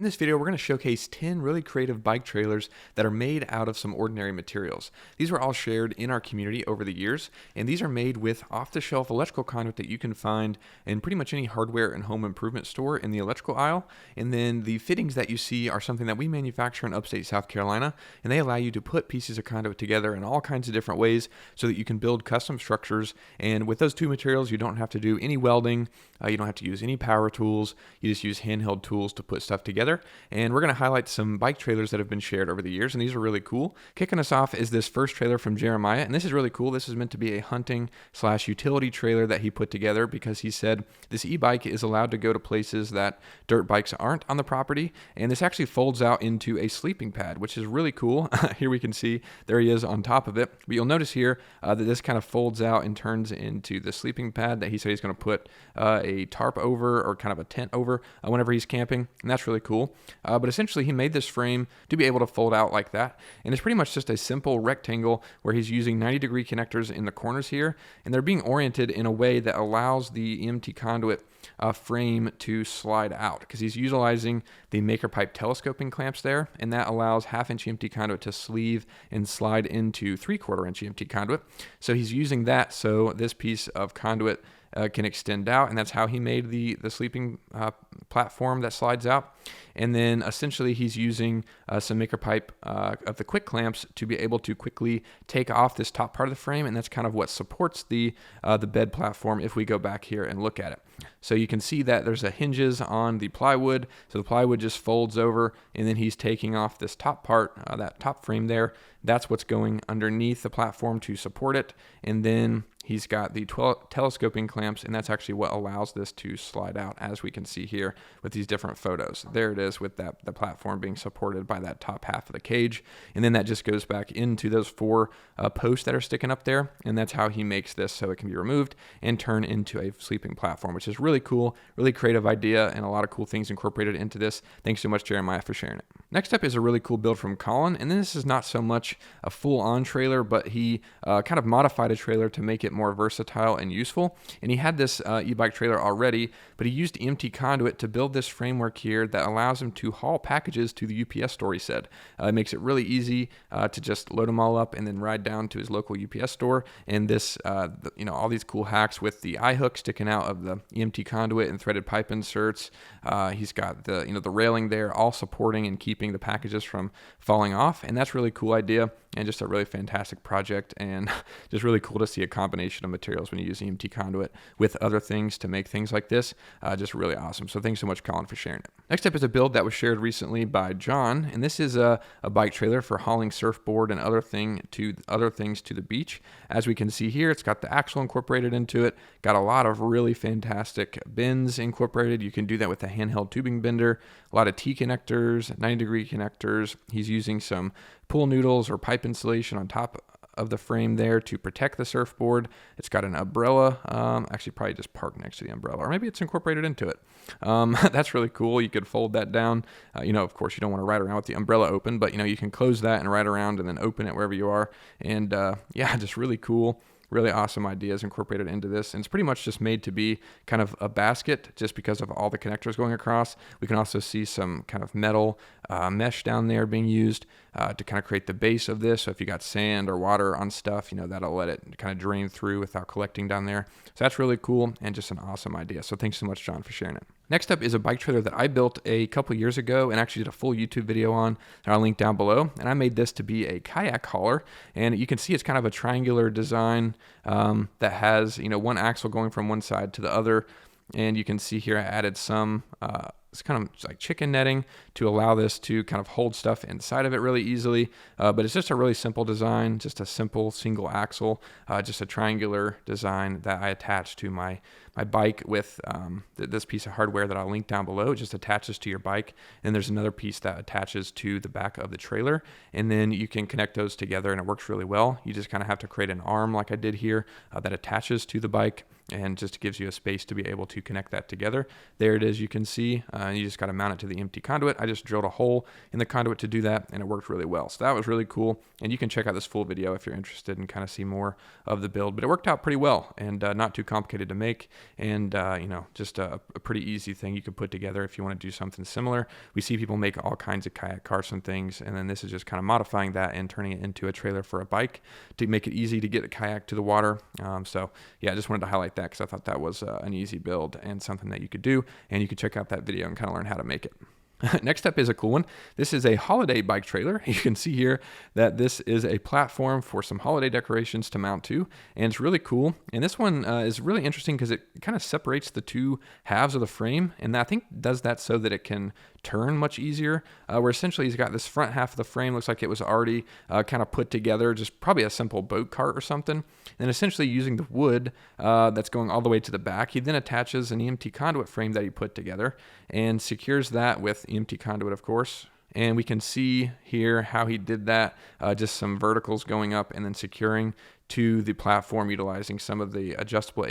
In this video, we're going to showcase 10 really creative bike trailers that are made out of some ordinary materials. These were all shared in our community over the years, and these are made with off-the-shelf electrical conduit that you can find in pretty much any hardware and home improvement store in the electrical aisle. And then the fittings that you see are something that we manufacture in upstate South Carolina, and they allow you to put pieces of conduit together in all kinds of different ways so that you can build custom structures. And with those two materials, you don't have to do any welding, you don't have to use any power tools, you just use handheld tools to put stuff together. And we're going to highlight some bike trailers that have been shared over the years, and these are really cool. Kicking us off is this first trailer from Jeremiah, and this is really cool. This is meant to be a hunting/utility trailer that he put together because he said this e-bike is allowed to go to places that dirt bikes aren't on the property, and this actually folds out into a sleeping pad, which is really cool. Here we can see there he is on top of it, but you'll notice here that this kind of folds out and turns into the sleeping pad that he said he's going to put a tarp over, or kind of a tent over, whenever he's camping, and that's really cool. But essentially he made this frame to be able to fold out like that, and it's pretty much just a simple rectangle where he's using 90-degree connectors in the corners here, and they're being oriented in a way that allows the EMT conduit frame to slide out, because he's utilizing the maker pipe telescoping clamps there, and that allows 1/2-inch EMT conduit to sleeve and slide into 3/4-inch EMT conduit. So he's using that so this piece of conduit can extend out, and that's how he made the sleeping platform that slides out. And then essentially he's using some maker pipe of the quick clamps to be able to quickly take off this top part of the frame, and that's kind of what supports the bed platform if we go back here and look at it. So you can see that there's hinges on the plywood, so the plywood just folds over, and then he's taking off this top part, that top frame there. That's what's going underneath the platform to support it, and then he's got the telescoping clamps, and that's actually what allows this to slide out, as we can see here with these different photos. There it is with the platform being supported by that top half of the cage, and then that just goes back into those 4 posts that are sticking up there, and that's how he makes this so it can be removed and turn into a sleeping platform, which is really cool, really creative idea, and a lot of cool things incorporated into this. Thanks so much, Jeremiah, for sharing it. Next up is a really cool build from Colin, and this is not so much a full-on trailer, but he kind of modified a trailer to make it more versatile and useful. And he had this e-bike trailer already, but he used EMT conduit to build this framework here that allows him to haul packages to the UPS store, he said. It makes it really easy to just load them all up and then ride down to his local UPS store. And this, all these cool hacks with the eye hook sticking out of the EMT conduit and threaded pipe inserts. He's got the railing there, all supporting and keeping the packages from falling off. And that's a really cool idea, and just a really fantastic project, and just really cool to see a combination of materials when you use EMT conduit with other things to make things like this. Just really awesome. So thanks so much, Colin, for sharing it. Next up is a build that was shared recently by John, and this is a bike trailer for hauling surfboard and other things to the beach. As we can see here, it's got the axle incorporated into it, got a lot of really fantastic bends incorporated. You can do that with a handheld tubing bender, a lot of T-connectors, 90-degree connectors. He's using some pool noodles or pipe insulation on top of the frame there to protect the surfboard. It's got an umbrella, actually probably just parked next to the umbrella, or maybe it's incorporated into it. That's really cool. You could fold that down. Of course you don't want to ride around with the umbrella open, but you can close that and ride around and then open it wherever you are. And just really cool. Really awesome ideas incorporated into this, and it's pretty much just made to be kind of a basket just because of all the connectors going across. We can also see some kind of metal mesh down there being used to kind of create the base of this. So if you got sand or water on stuff, that'll let it kind of drain through without collecting down there. So that's really cool and just an awesome idea. So thanks so much, John, for sharing it. Next up is a bike trailer that I built a couple years ago and actually did a full YouTube video on that I'll link down below. And I made this to be a kayak hauler, and you can see it's kind of a triangular design that has one axle going from one side to the other. And you can see here I added some it's kind of like chicken netting to allow this to kind of hold stuff inside of it really easily. But it's just a really simple design, just a simple single axle, just a triangular design that I attached to my bike with this piece of hardware that I'll link down below. It just attaches to your bike, and there's another piece that attaches to the back of the trailer, and then you can connect those together, and it works really well. You just kind of have to create an arm like I did here that attaches to the bike, and just gives you a space to be able to connect that together. There it is, you can see, you just got to mount it to the EMT conduit. I just drilled a hole in the conduit to do that, and it worked really well. So that was really cool, and you can check out this full video if you're interested and kind of see more of the build. But it worked out pretty well, and not too complicated to make, and just a pretty easy thing you could put together if you want to do something similar. We see people make all kinds of kayak cars and things, and then this is just kind of modifying that and turning it into a trailer for a bike to make it easy to get a kayak to the water. So yeah, I just wanted to highlight that because I thought that was an easy build and something that you could do, and you could check out that video and kind of learn how to make it. Next up is a cool one. This is a holiday bike trailer. You can see here that this is a platform for some holiday decorations to mount to, and it's really cool. And this one is really interesting because it kind of separates the two halves of the frame, and I think does that so that it can turn much easier, where essentially he's got this front half of the frame looks like it was already kind of put together, just probably a simple boat cart or something, and essentially using the wood that's going all the way to the back, he then attaches an EMT conduit frame that he put together and secures that with EMT conduit, of course. And we can see here how he did that, just some verticals going up and then securing to the platform utilizing some of the adjustable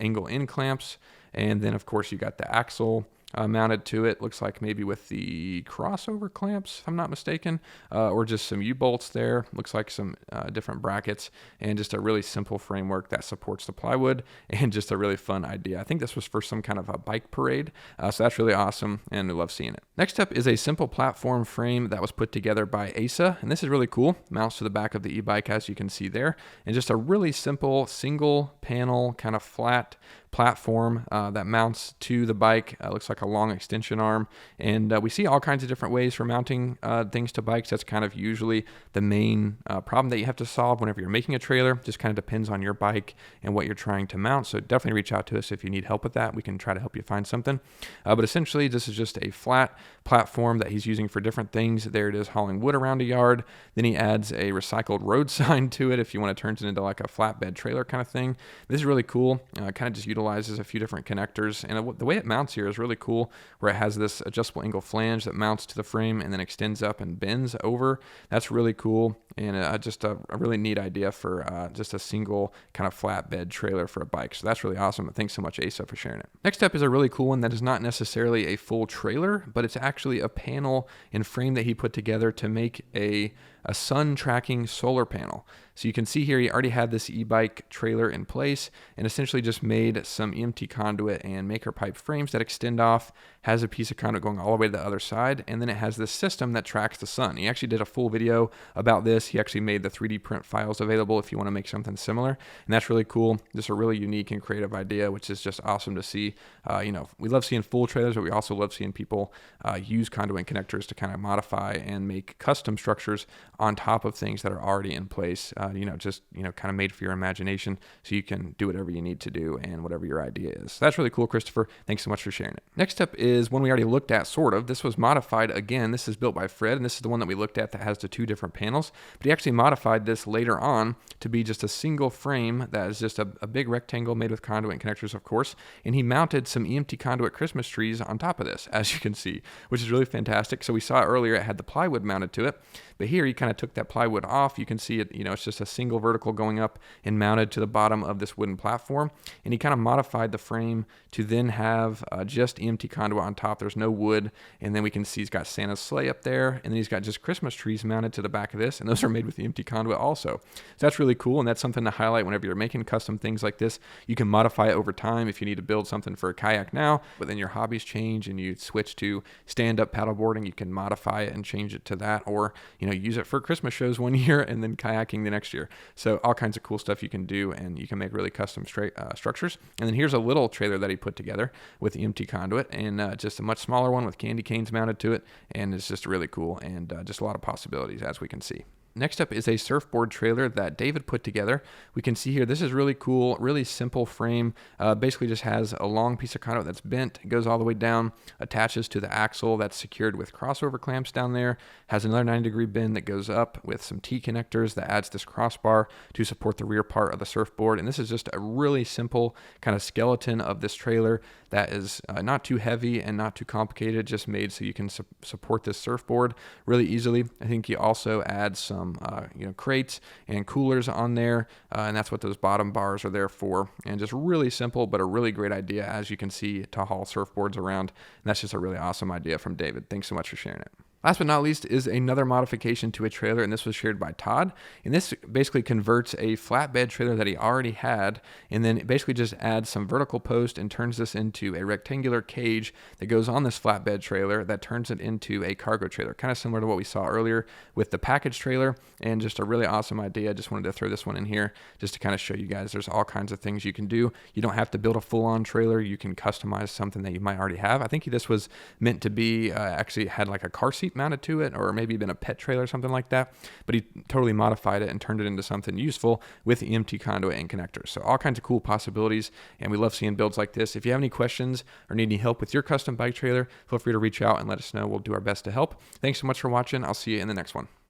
angle end clamps. And then of course you got the axle mounted to it, looks like maybe with the crossover clamps, if I'm not mistaken, or just some U-bolts there. Looks like some different brackets, and just a really simple framework that supports the plywood, and just a really fun idea. I think this was for some kind of a bike parade, so that's really awesome, and I love seeing it. Next up is a simple platform frame that was put together by Asa, and this is really cool. Mounts to the back of the e-bike, as you can see there, and just a really simple single panel kind of flat platform that mounts to the bike. Looks like a long extension arm, and we see all kinds of different ways for mounting things to bikes. That's kind of usually the main problem that you have to solve whenever you're making a trailer. Just kind of depends on your bike and what you're trying to mount, so definitely reach out to us if you need help with that. We can try to help you find something, but essentially this is just a flat platform that he's using for different things. There it is, hauling wood around a yard. Then he adds a recycled road sign to it if you want to turn it into like a flatbed trailer kind of thing. This is really cool. Kind of just utilizes a few different connectors, and the way it mounts here is really cool, where it has this adjustable angle flange that mounts to the frame and then extends up and bends over. That's really cool, and just a really neat idea for just a single kind of flatbed trailer for a bike. So that's really awesome. Thanks so much, Asa, for sharing it. Next up is a really cool one that is not necessarily a full trailer, but it's actually a panel and frame that he put together to make a sun tracking solar panel. So you can see here he already had this e-bike trailer in place and essentially just made some EMT conduit and maker pipe frames that extend off, has a piece of conduit going all the way to the other side, and then it has this system that tracks the sun. He actually did a full video about this. He actually made the 3D print files available if you want to make something similar, and that's really cool. Just a really unique and creative idea, which is just awesome to see. We love seeing full trailers, but we also love seeing people use conduit and connectors to kind of modify and make custom structures on top of things that are already in place, kind of made for your imagination, so you can do whatever you need to do and whatever your idea is. So that's really cool, Christopher. Thanks so much for sharing it. Next up is one we already looked at, sort of. This was modified again. This is built by Fred, and this is the one that we looked at that has the two different panels, but he actually modified this later on to be just a single frame that is just a big rectangle made with conduit and connectors, of course, and he mounted some EMT conduit Christmas trees on top of this, as you can see, which is really fantastic. So we saw earlier it had the plywood mounted to it, but here he kind of took that plywood off. You can see it, it's just a single vertical going up and mounted to the bottom of this wooden platform, and he kind of modified the frame to then have just EMT conduit on top. There's no wood, and then we can see he's got Santa's sleigh up there, and then he's got just Christmas trees mounted to the back of this, and those are made with the EMT conduit also. So that's really cool, and that's something to highlight whenever you're making custom things like this. You can modify it over time if you need to build something for a kayak now, but then your hobbies change and you switch to stand-up paddleboarding. You can modify it and change it to that, or use it for Christmas shows one year and then kayaking the next year. So all kinds of cool stuff you can do, and you can make really custom structures. And then here's a little trailer that he put together with the EMT conduit, and just a much smaller one with candy canes mounted to it, and it's just really cool, and just a lot of possibilities, as we can see. Next up is a surfboard trailer that David put together. We can see here, this is really cool, really simple frame. Basically just has a long piece of conduit that's bent, goes all the way down, attaches to the axle that's secured with crossover clamps down there, has another 90-degree bend that goes up with some T-connectors that adds this crossbar to support the rear part of the surfboard. And this is just a really simple kind of skeleton of this trailer that is not too heavy and not too complicated, just made so you can support this surfboard really easily. I think he also adds some crates and coolers on there, and that's what those bottom bars are there for. And just really simple, but a really great idea, as you can see, to haul surfboards around. And that's just a really awesome idea from David. Thanks so much for sharing it. Last but not least is another modification to a trailer, and this was shared by Todd. And this basically converts a flatbed trailer that he already had, and then it basically just adds some vertical post and turns this into a rectangular cage that goes on this flatbed trailer that turns it into a cargo trailer. Kind of similar to what we saw earlier with the package trailer, and just a really awesome idea. I just wanted to throw this one in here just to kind of show you guys there's all kinds of things you can do. You don't have to build a full-on trailer. You can customize something that you might already have. I think this was meant to be, actually had like a car seat mounted to it, or maybe been a pet trailer or something like that, but he totally modified it and turned it into something useful with EMT conduit and connectors. So all kinds of cool possibilities, and we love seeing builds like this. If you have any questions or need any help with your custom bike trailer, feel free to reach out and let us know. We'll do our best to help. Thanks so much for watching. I'll see you in the next one.